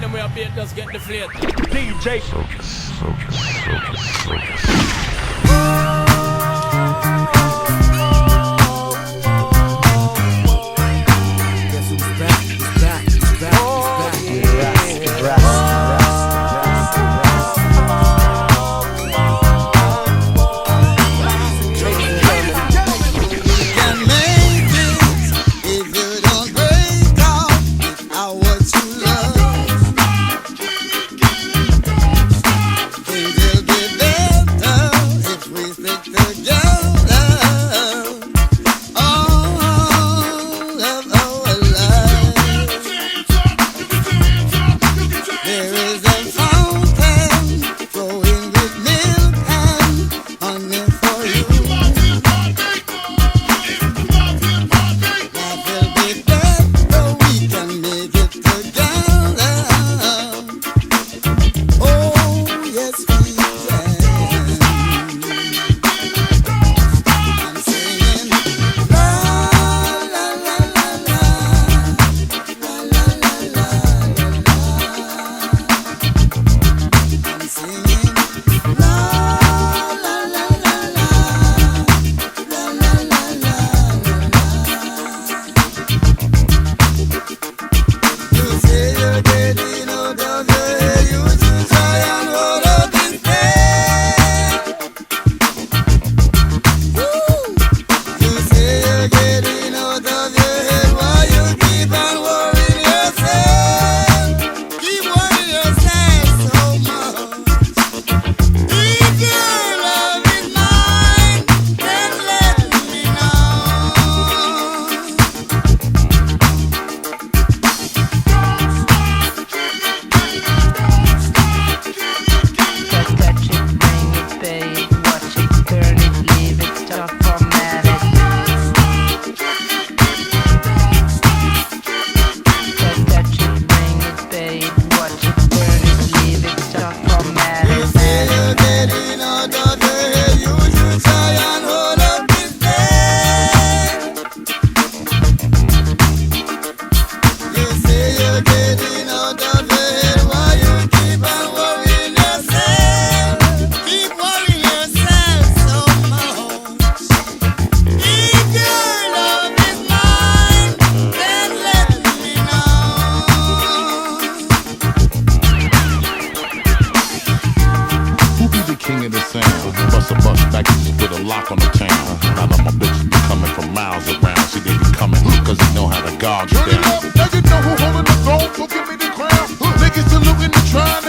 them way up here just get deflated. DJ Guess who's back? He's back. He's back. He's back. King of the sound, bust a bus back with a lock on the town. Now that my bitches be coming from miles around. See they be coming, cause they know how to gouge you down. Now you know who holding the throne, so give me the crown. Niggas saluting the trying